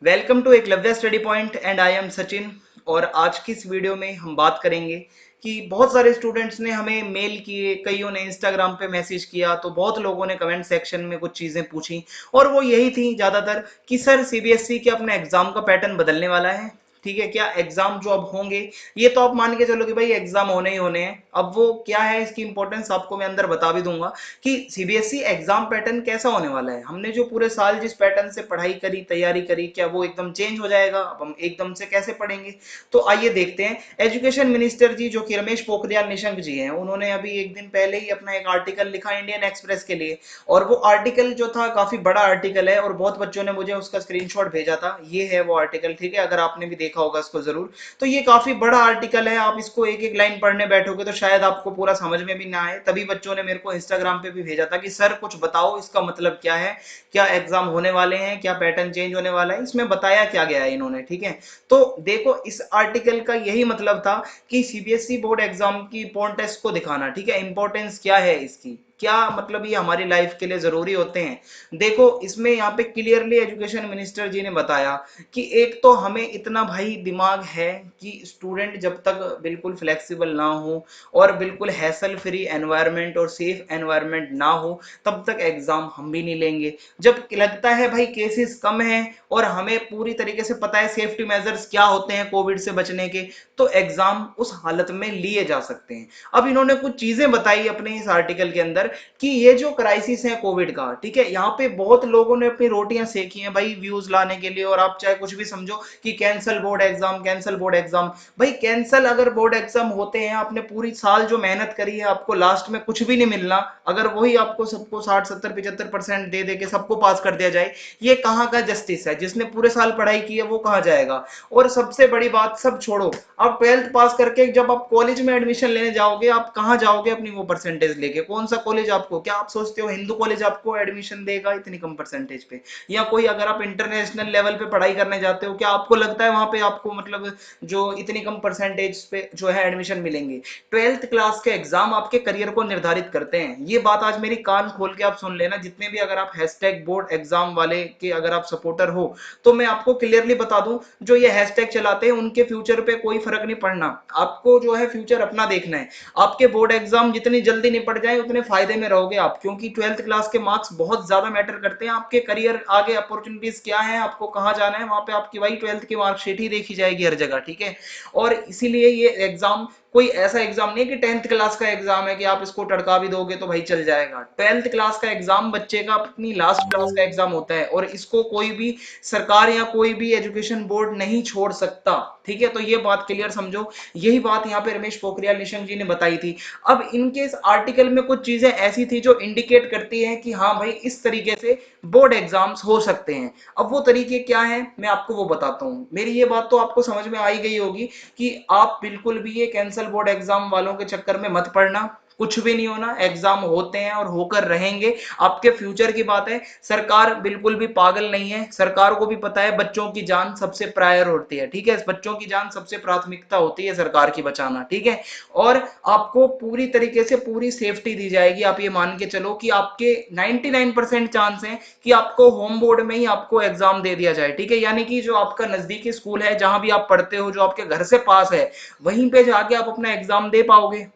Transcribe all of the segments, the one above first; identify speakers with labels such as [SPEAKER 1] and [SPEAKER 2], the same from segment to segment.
[SPEAKER 1] Welcome to Eklavya study point and I am Sachin. और आज की इस वीडियो में हम बात करेंगे कि बहुत सारे स्टूडेंट्स ने हमें मेल किए, कईयों ने इंस्टाग्राम पे मैसेज किया, तो बहुत लोगों ने कमेंट सेक्शन में कुछ चीज़ें पूछी और वो यही थी ज़्यादातर कि सर सीबीएसई के अपने एग्जाम का पैटर्न बदलने वाला है। ठीक है, क्या एग्जाम जो अब होंगे, ये तो आप मान के चलो कि भाई एग्जाम होने ही होने हैं। अब वो क्या है, इसकी इंपॉर्टेंस आपको मैं अंदर बता भी दूंगा कि सीबीएसई एग्जाम पैटर्न कैसा होने वाला है। हमने जो पूरे साल जिस पैटर्न से पढ़ाई करी, तैयारी करी, क्या वो एकदम चेंज हो जाएगा? अब हम एकदम से कैसे पढ़ेंगे? तो आइए देखते हैं। एजुकेशन मिनिस्टर जी जो कि रमेश पोखरियाल निशंक जी हैं, उन्होंने अभी एक दिन पहले ही अपना एक आर्टिकल लिखा इंडियन एक्सप्रेस के लिए। और वो आर्टिकल जो था काफी बड़ा आर्टिकल है और बहुत बच्चों ने मुझे उसका स्क्रीनशॉट भेजा था। ये है वो आर्टिकल, ठीक है, अगर आपने भी देखा होगा इसको जरूर। तो ये काफी बड़ा आर्टिकल है, आप इसको एक एक लाइन पढ़ने बैठोगे तो शायद आपको पूरा समझ में भी ना आए। तभी बच्चों ने मेरे को इंस्टाग्राम पे भी भेजा था कि सर कुछ बताओ, इसका मतलब क्या है, क्या एग्जाम होने वाले हैं, क्या पैटर्न चेंज होने वाला है, इसमें बताया क्या गया है इन्होंने। ठीक है, तो देखो इस आर्टिकल का यही मतलब था कि सीबीएसई बोर्ड एग्जाम की इंपॉर्टेंस को दिखाना। ठीक है, इंपॉर्टेंस क्या है इसकी, क्या मतलब ये हमारी लाइफ के लिए जरूरी होते हैं। देखो इसमें यहाँ पे क्लियरली एजुकेशन मिनिस्टर जी ने बताया कि एक तो हमें इतना भाई दिमाग है कि स्टूडेंट जब तक बिल्कुल फ्लेक्सिबल ना हो और बिल्कुल हैसल फ्री एनवायरनमेंट और सेफ एनवायरनमेंट ना हो, तब तक एग्जाम हम भी नहीं लेंगे। जब लगता है भाई केसेस कम हैं और हमें पूरी तरीके से पता है सेफ्टी मेजर्स क्या होते हैं कोविड से बचने के, तो एग्जाम उस हालत में लिए जा सकते हैं। अब इन्होंने कुछ चीजें बताई अपने इस आर्टिकल के अंदर कि ये जो क्राइसिस है कोविड का, ठीक है, यहाँ पे बहुत लोगों ने अपनी रोटियां सेकी हैं भाई व्यूज लाने के लिए। और आप चाहे कुछ भी समझो कि cancel board exam, cancel board exam. भाई कैंसल अगर बोर्ड एग्जाम होते हैं, आपने पूरी साल जो मेहनत करी है, आपको लास्ट में कुछ भी नहीं मिलना, अगर वही आपको सबको 60 70 75% दे दे के सबको पास कर दिया जाए, ये कहाँ का जस्टिस है? जिसने पूरे साल पढ़ाई की है वो कहाँ जाएगा? और सबसे बड़ी बात, सब छोड़ो, आप 12th पास करके जब आप कॉलेज में एडमिशन लेने जाओगे, आप कहाँ जाओगे अपनी वो परसेंटेज लेके? कौन सा कॉलेज आपको, क्या आप सोचते हो हिंदू कॉलेज आपको एडमिशन देगा इतनी कम परसेंटेज पे? या कोई अगर आप इंटरनेशनल लेवल पे पढ़ाई करने जाते हो, क्या आपको लगता है वहां पे आपको मतलब जो इतनी कम परसेंटेज पे जो है एडमिशन मिलेंगे? 12th क्लास के एग्जाम आपके करियर को निर्धारित करते हैं। ये बात आज मेरी कान खोल के आप सुन लेना, जितने भी अगर आप हैशटैग बोर्ड एग्जाम वाले के अगर आप सपोर्टर हो, तो मैं आपको क्लियरली बता दूं, जो ये हैशटैग चलाते हैं उनके फ्यूचर पे कोई फर्क नहीं पड़ना। आपको जो है फ्यूचर अपना देखना है। आपके बोर्ड एग्जाम जितनी जल्दी निपट जाए उतने फायदे में रहोगे आप, क्योंकि 12th क्लास के मार्क्स बहुत ज्यादा मैटर करते हैं। आपके करियर आगे अपॉर्चुनिटीज क्या है, आपको कहाँ जाना है, वहां पे आपकी वही 12th की मार्कशीट ही देखी जाएगी हर जगह। ठीक है, और इसीलिए ये एग्जाम कोई ऐसा एग्जाम नहीं है कि 10th क्लास का एग्जाम है कि आप इसको टड़का भी दोगे तो भाई चल जाएगा। 12th क्लास का एग्जाम बच्चे का अपनी लास्ट क्लास का एग्जाम होता है और इसको कोई भी सरकार या कोई भी एजुकेशन बोर्ड नहीं छोड़ सकता। ठीक है, तो ये बात क्लियर समझो। यही बात यहाँ पे रमेश पोखरियाल निशंक जी ने बताई थी। अब इनके इस आर्टिकल में कुछ चीजें ऐसी थी जो इंडिकेट करती है कि हाँ भाई इस तरीके से बोर्ड एग्जाम्स हो सकते हैं। अब वो तरीके क्या है मैं आपको वो बताता हूँ। मेरी ये बात तो आपको समझ में आई गई होगी कि आप बिल्कुल भी ये कैंसल बोर्ड एग्जाम वालों के चक्कर में मत पड़ना। कुछ भी नहीं होना, एग्जाम होते हैं और होकर रहेंगे, आपके फ्यूचर की बात है। सरकार बिल्कुल भी पागल नहीं है, सरकार को भी पता है बच्चों की जान सबसे प्रायर होती है। ठीक है, बच्चों की जान सबसे प्राथमिकता होती है सरकार की बचाना। ठीक है, और आपको पूरी तरीके से पूरी सेफ्टी दी जाएगी। आप ये मान के चलो कि आपके 99% चांस है कि आपको होम बोर्ड में ही आपको एग्जाम दे दिया जाए। ठीक है, यानी कि जो आपका नजदीकी स्कूल है, जहां भी आप पढ़ते हो, जो आपके घर से पास है, वहीं पे जाके आप अपना एग्जाम दे पाओगे।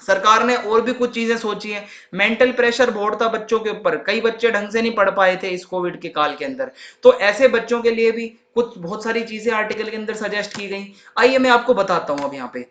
[SPEAKER 1] सरकार ने और भी कुछ चीजें सोची हैं। मेंटल प्रेशर बहुत था बच्चों के ऊपर, कई बच्चे ढंग से नहीं पढ़ पाए थे इस कोविड के काल के अंदर, तो ऐसे बच्चों के लिए भी कुछ बहुत सारी चीजें आर्टिकल के अंदर सजेस्ट की गई। आइए मैं आपको बताता हूं। अब यहाँ पे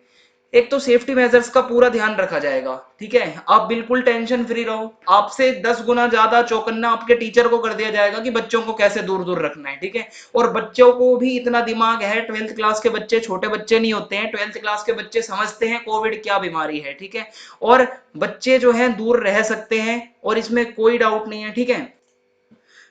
[SPEAKER 1] एक तो सेफ्टी मेजर्स का पूरा ध्यान रखा जाएगा। ठीक है, आप बिल्कुल टेंशन फ्री रहो। आपसे 10 गुना ज्यादा चौकन्ना आपके टीचर को कर दिया जाएगा कि बच्चों को कैसे दूर दूर रखना है। ठीक है, और बच्चों को भी इतना दिमाग है, 12th क्लास के बच्चे छोटे बच्चे नहीं होते हैं। 12th क्लास के बच्चे समझते हैं कोविड क्या बीमारी है। ठीक है, और बच्चे जो है दूर रह सकते हैं और इसमें कोई डाउट नहीं है। ठीक है,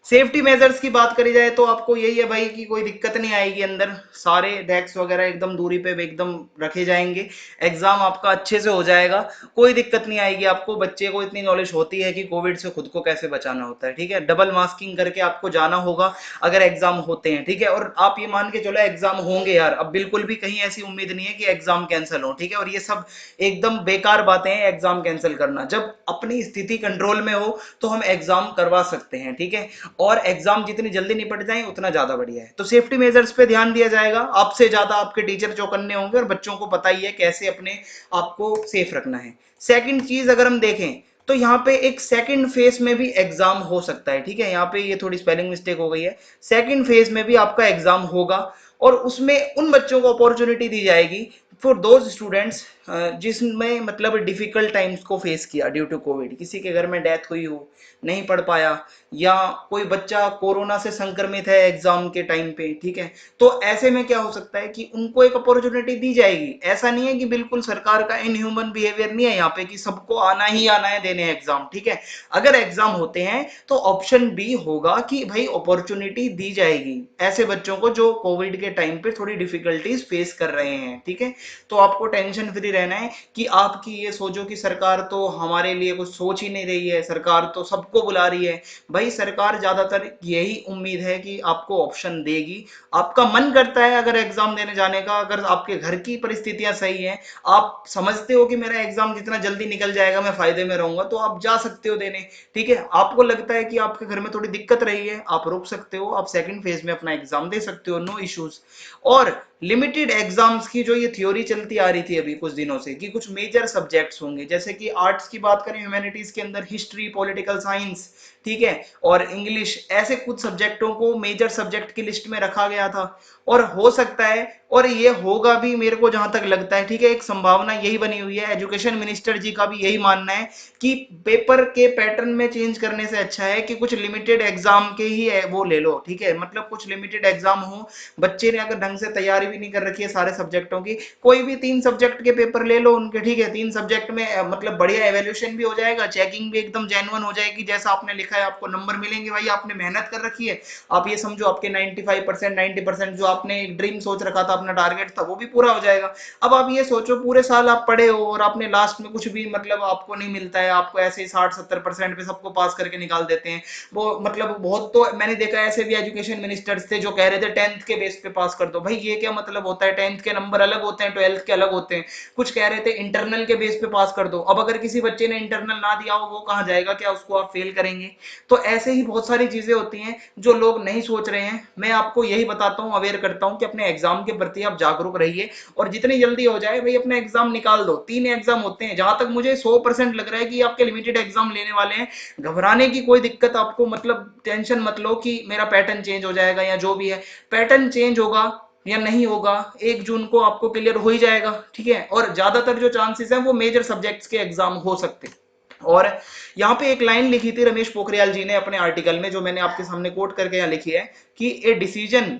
[SPEAKER 1] सेफ्टी मेजर्स की बात करी जाए तो आपको यही है भाई कि कोई दिक्कत नहीं आएगी। अंदर सारे डेस्क वगैरह एकदम दूरी पे एकदम रखे जाएंगे। एग्जाम आपका अच्छे से हो जाएगा, कोई दिक्कत नहीं आएगी आपको। बच्चे को इतनी नॉलेज होती है कि कोविड से खुद को कैसे बचाना होता है। ठीक है, डबल मास्किंग करके आपको जाना होगा अगर एग्जाम होते हैं। ठीक है, और आप ये मान के चलो एग्जाम होंगे यार, अब बिल्कुल भी कहीं ऐसी उम्मीद नहीं है कि एग्जाम कैंसिल हो। ठीक है, और ये सब एकदम बेकार बातें हैं एग्जाम कैंसिल करना। जब अपनी स्थिति कंट्रोल में हो तो हम एग्जाम करवा सकते हैं। ठीक है, और एग्जाम जितनी जल्दी निपट जाए उतना ज्यादा बढ़िया है। तो सेफ्टी मेजर्स पे ध्यान दिया जाएगा, आपसे ज्यादा आपके टीचर चौकन्ने होंगे और बच्चों को पता ही है कैसे अपने आपको सेफ रखना है। सेकंड चीज अगर हम देखें तो यहाँ पे एक सेकंड फेज में भी एग्जाम हो सकता है, ठीक है, यहाँ पे ये थोड़ी स्पेलिंग मिस्टेक हो गई है। सेकंड फेज में भी आपका एग्जाम होगा और उसमें उन बच्चों को अपॉर्चुनिटी दी जाएगी फॉर दोज स्टूडेंट्स जिसमें मतलब डिफिकल्ट टाइम्स को फेस किया ड्यू टू कोविड, किसी के घर में डेथ हुई हो, नहीं पढ़ पाया, या कोई बच्चा कोरोना से संक्रमित है एग्जाम के टाइम पे, ठीक है। तो ऐसे में क्या हो सकता है कि उनको एक अपॉर्चुनिटी दी जाएगी। ऐसा नहीं है कि बिल्कुल सरकार का इनह्यूमन बिहेवियर नहीं है यहाँ पे कि सबको आना ही आना है देने एग्जाम, ठीक है। अगर एग्जाम होते हैं तो ऑप्शन बी होगा कि भाई अपॉर्चुनिटी दी जाएगी ऐसे बच्चों को जो कोविड के टाइम पे थोड़ी डिफिकल्टीज फेस कर रहे हैं, ठीक है। तो आपको टेंशन फ्री रहना है कि आपकी ये सोचो कि सरकार तो हमारे लिए कुछ सोच ही नहीं रही है, सरकार तो सबको बुला रही है। भाई सरकार ज्यादातर यही उम्मीद है कि आपको ऑप्शन देगी। आपका मन करता है अगर एग्जाम देने जाने का, अगर आपके घर की परिस्थितियां सही हैं, आप समझते हो कि मेरा एग्जाम जितना जल्दी निकल जाएगा मैं फायदे में रहूंगा, तो आप जा सकते हो देने, ठीक है। आपको लगता है कि आपके घर में थोड़ी दिक्कत रही है, आप रुक सकते हो, आप सेकंड फेज में अपना एग्जाम दे सकते हो, नो इश्यूज। और लिमिटेड एग्जाम्स की जो ये थ्योरी चलती आ रही थी अभी कुछ दिनों से कि कुछ मेजर सब्जेक्ट्स होंगे, जैसे कि आर्ट्स की बात करें ह्यूमैनिटीज के अंदर हिस्ट्री, पॉलिटिकल साइंस, ठीक है, और इंग्लिश, ऐसे कुछ सब्जेक्टों को मेजर सब्जेक्ट की लिस्ट में रखा गया था। और हो सकता है और ये होगा भी, मेरे को जहां तक लगता है, ठीक है, एक संभावना यही बनी हुई है, एजुकेशन मिनिस्टर जी का भी यही मानना है कि पेपर के पैटर्न में चेंज करने से अच्छा है कि कुछ लिमिटेड एग्जाम के ही वो ले लो, ठीक है, मतलब कुछ लिमिटेड एग्जाम हो। बच्चे ने अगर ढंग से तैयारी भी नहीं कर रखी है सारे सब्जेक्टों की, कोई भी 3 सब्जेक्ट के पेपर ले लो उनके, ठीक है, 3 सब्जेक्ट में मतलब बढ़िया एवेल्यूशन भी हो जाएगा, चेकिंग भी एकदम जेन्युइन हो जाएगी, जैसा आपने लिखा है आपको नंबर मिलेंगे, भाई आपने मेहनत कर रखी है। आप ये समझो आपके 95% 90% जो आपने ड्रीम सोच रखा था, अपना टारगेट था, वो भी पूरा हो जाएगा। अब आप ये सोचो पूरे साल आप पढ़े हो और आपने लास्ट में कुछ भी मतलब आपको नहीं मिलता है, आपको ऐसे ही 60-70% पे सबको पास करके निकाल देते हैं। वो मतलब बहुत, तो मैंने देखा ऐसे भी एजुकेशन मिनिस्टर्स थे जो कह रहे थे 10th के बेस पे पास कर दो। भाई ये क्या मतलब होता है, 10th के नंबर अलग होते हैं, 12th के अलग होते हैं। कुछ कह रहे थे इंटरनल के बेस पे पास कर दो। अब अगर किसी बच्चे ने इंटरनल ना दिया हो वो कहाँ जाएगा, क्या उसको आप फेल करेंगे? तो ऐसे ही बहुत सारी चीजें होती हैं जो लोग नहीं सोच रहे हैं। मैं आपको यही बताता हूँ, अवेयर करता हूँ कि अपने एग्जाम के प्रति आप जागरूक रहिए और जितनी जल्दी हो जाए भाई अपना एग्जाम निकाल दो। 3 एग्जाम होते हैं, जहां तक मुझे 100% लग रहा है कि आपके लिमिटेड एग्जाम लेने वाले हैं। घबराने की कोई दिक्कत आपको, मतलब टेंशन मत लो कि मेरा पैटर्न चेंज हो जाएगा या जो भी है, पैटर्न चेंज होगा या नहीं होगा 1 जून को आपको क्लियर हो ही जाएगा, ठीक है। और ज्यादातर जो चांसेस हैं वो मेजर सब्जेक्ट्स के एग्जाम हो सकते हैं। और यहाँ पे एक लाइन लिखी थी रमेश पोखरियाल जी ने अपने आर्टिकल में, जो मैंने आपके सामने कोट करके यहाँ लिखी है कि a decision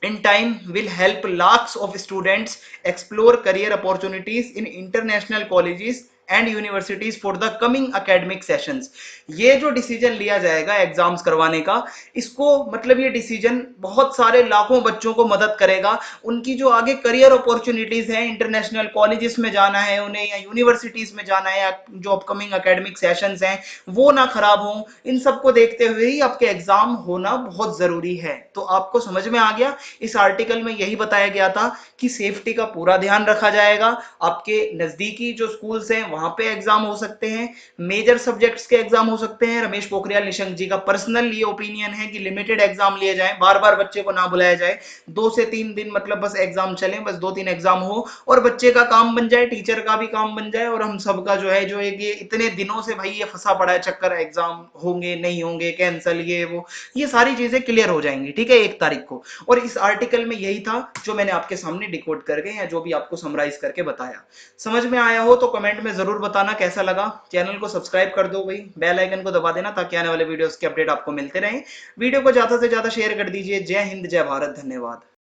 [SPEAKER 1] in time will help lakhs of students explore career opportunities in international colleges and universities for the coming academic sessions. ये जो डिसीजन लिया जाएगा एग्जाम्स करवाने का, इसको मतलब ये डिसीजन बहुत सारे लाखों बच्चों को मदद करेगा। उनकी जो आगे करियर अपॉर्चुनिटीज हैं, इंटरनेशनल कॉलेजेस में जाना है उन्हें या यूनिवर्सिटीज में जाना है, या जो अपकमिंग एकेडमिक सेशंस हैं वो ना खराब हो, इन सबको देखते हुए ही आपके एग्जाम होना बहुत जरूरी है। तो आपको समझ में आ गया, इस आर्टिकल में यही बताया गया था कि सेफ्टी का पूरा ध्यान रखा जाएगा। आपके नजदीकी जो स्कूल्स हैं वहां पे एग्जाम हो सकते हैं, मेजर सब्जेक्ट्स के एग्जाम हो सकते हैं। रमेश पोखरियाल निशंक जी का पर्सनल ये ओपिनियन है कि लिमिटेड एग्जाम लिए जाएं, बार बार बच्चे को ना बुलाया जाए, 2 से 3 दिन मतलब बस एग्जाम चले, बस 2-3 एग्जाम हो और बच्चे का काम बन जाए, टीचर का भी काम बन जाए, और हम सबका जो है, जो एक ये इतने दिनों से भाई ये फंसा पड़ा है चक्कर, एग्जाम होंगे नहीं होंगे, कैंसिल, ये सारी चीजें क्लियर हो जाएंगी, ठीक है, 1 तारीख को। और इस आर्टिकल में यही था जो मैंने आपके सामने डिकोड करके या जो भी आपको समराइज करके बताया। समझ में आया हो तो कमेंट में जरूर बताना कैसा लगा। चैनल को सब्सक्राइब कर दो भाई, बेल आइकन को दबा देना ताकि आने वाले वीडियोस के अपडेट आपको मिलते रहें। वीडियो को ज्यादा से ज्यादा शेयर कर दीजिए। जय हिंद, जय भारत, धन्यवाद।